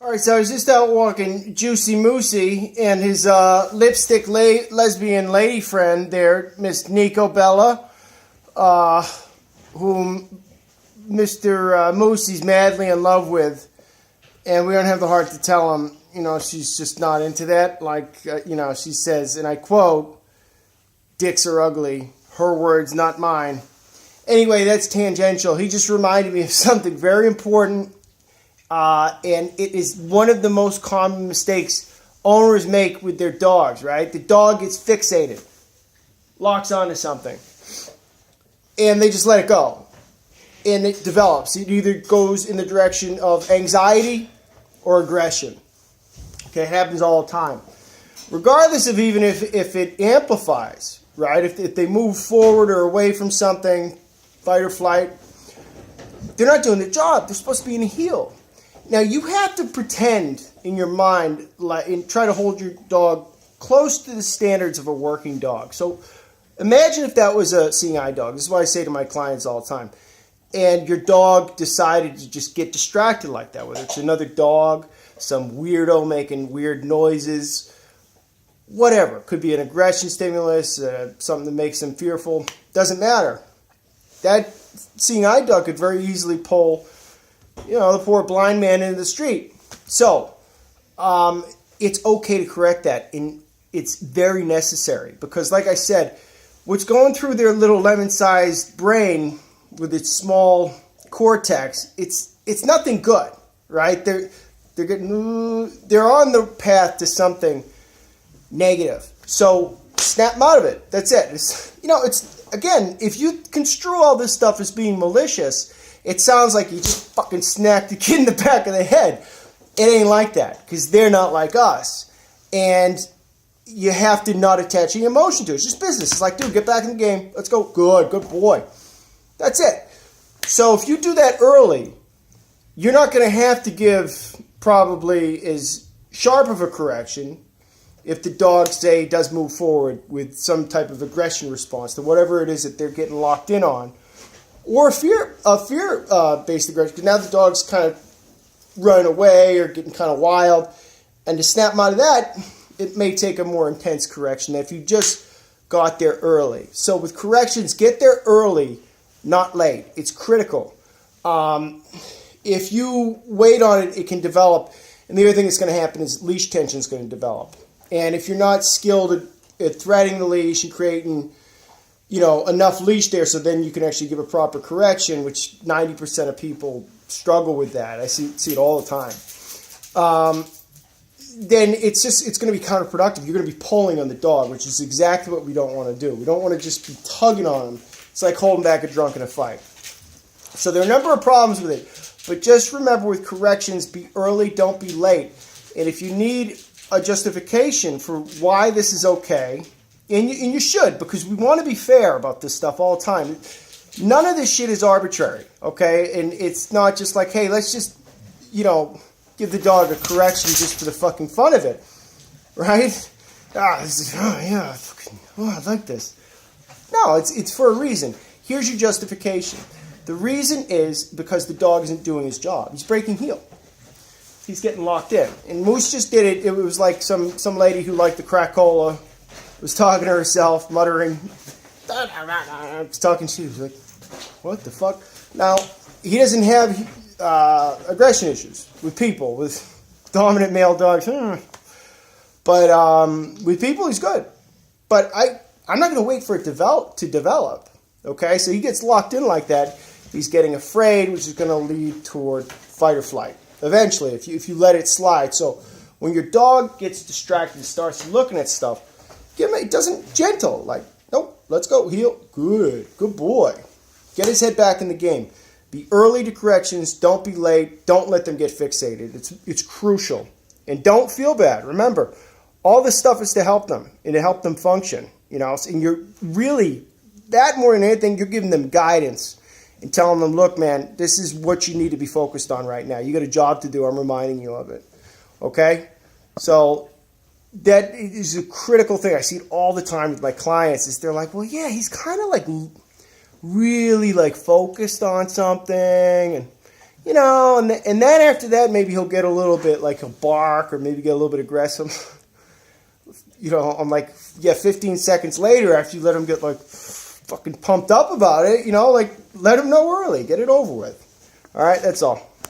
All right, so I was just out walking Juicy Moosey and his lipstick lesbian lady friend there, Miss Nico Bella, whom Mr. Moosey's madly in love with, and we don't have the heart to tell him, she's just not into that. She says, and I quote, "Dicks are ugly." Her words, not mine. Anyway, that's tangential. He just reminded me of something very important. And it is one of the most common mistakes owners make with their dogs, right? The dog gets fixated, locks onto something, and they just let it go. And it develops. It either goes in the direction of anxiety or aggression. Okay, it happens all the time. Regardless of even if it amplifies, right? If they move forward or away from something, fight or flight, they're not doing their job. They're supposed to be in a heel. Now, you have to pretend in your mind and try to hold your dog close to the standards of a working dog. So imagine if that was a seeing eye dog. This is what I say to my clients all the time. And your dog decided to just get distracted like that, whether it's another dog, some weirdo making weird noises, whatever. Could be an aggression stimulus, something that makes them fearful. Doesn't matter. That seeing eye dog could very easily pull the poor blind man into the street. So, it's okay to correct that, and it's very necessary because, like I said, what's going through their little lemon-sized brain with its small cortex, it's nothing good, right? They're on the path to something negative. So snap them out of it. That's it. It's again, if you construe all this stuff as being malicious, it sounds like you just fucking smacked the kid in the back of the head. It ain't like that, because they're not like us. And you have to not attach any emotion to it. It's just business. It's like, dude, get back in the game. Let's go. Good boy. That's it. So if you do that early, you're not going to have to give probably as sharp of a correction if the dog, say, does move forward with some type of aggression response to whatever it is that they're getting locked in on. Or fear-based aggression, because now the dog's kind of running away or getting kind of wild. And to snap them out of that, it may take a more intense correction than if you just got there early. So with corrections, get there early, not late. It's critical. If you wait on it, it can develop. And the other thing that's going to happen is leash tension is going to develop. And if you're not skilled at threading the leash and creating enough leash there so then you can actually give a proper correction, which 90% of people struggle with that. I see it all the time. Then it's going to be counterproductive. You're going to be pulling on the dog, which is exactly what we don't want to do. We don't want to just be tugging on them. It's like holding back a drunk in a fight. So there are a number of problems with it. But just remember with corrections, be early, don't be late. And if you need a justification for why this is okay, and you should, because we want to be fair about this stuff all the time. None of this shit is arbitrary, okay? And it's not just like, hey, let's just, give the dog a correction just for the fucking fun of it, right? I like this. No, it's for a reason. Here's your justification. The reason is because the dog isn't doing his job. He's breaking heel. He's getting locked in. And Moose just did it. It was like some lady who liked the crack cola was talking to herself, muttering, talking. She was like, what the fuck? Now, he doesn't have aggression issues with people, with dominant male dogs. But with people, he's good. But I'm not going to wait for it to develop. Okay? So he gets locked in like that. He's getting afraid, which is going to lead toward fight or flight. Eventually, if you let it slide. So when your dog gets distracted and starts looking at stuff, it doesn't gentle, like, nope, let's go, heel, good boy. Get his head back in the game. Be early to corrections, don't be late, don't let them get fixated. It's crucial. And don't feel bad. Remember, all this stuff is to help them and to help them function, and you're really, that more than anything, you're giving them guidance and telling them, look, man, this is what you need to be focused on right now. You got a job to do, I'm reminding you of it, okay? So that is a critical thing. I see it all the time with my clients. Is they're like, well, yeah, he's kind of like really like focused on something, and you know, and then after that, maybe he'll get a little bit, like, he'll bark or maybe get a little bit aggressive. You know, I'm like, yeah, 15 seconds later, after you let him get, like, fucking pumped up about it, you know, like, let him know early. Get it over with. All right, that's all.